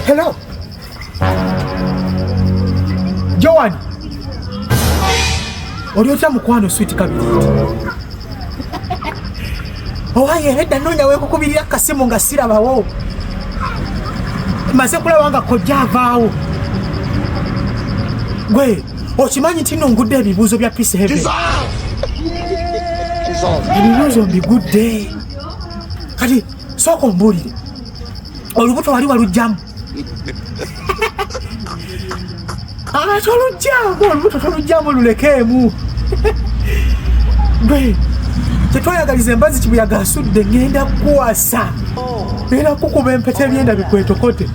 Hello. Joan. Oliotya mukwano sweet kabiri. Owaye hedda nonya we kukubirira kasimu nga sirabawo. Maze kulaba nga kojja avaawo. Gwe, okimanyi nti ngudde ebibuuzo bya Peace Heaven. Ebibuuzo mbigudde. Kati sooka ombuulire. Olubuto wali walugjamu. Tolugjamu, olubuto tolugjamu lulekeemu. Gwe, tetwayagaliza embazi kibuyaga asudde ngenda kuwasa. Era kukuba empeta ebyenda bikwetokote.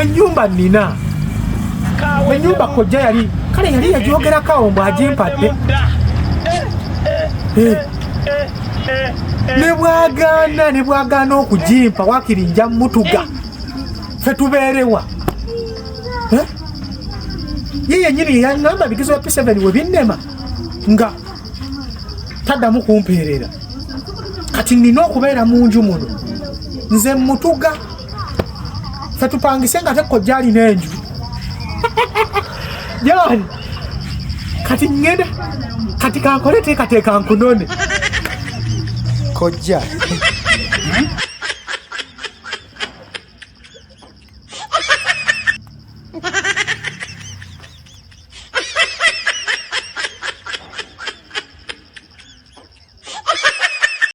Ennyumba nina. Ennyumba kojja yali kale yali yagyogerako awo mbw'agimpadde. Ne bwagaana okugimpa wakiri nja mutuga. Ffe tubeerewa. Ye yennyini yaŋŋamba ebigezo bya P7 we binnema nga taddamu kumpeerera. Kati nina okubeera mu nju muno. Nze mutuga. Ffe tupangise nga tekojja alina enju. John, kati ngenda kati kankole teekateeka nkunone. Kojja.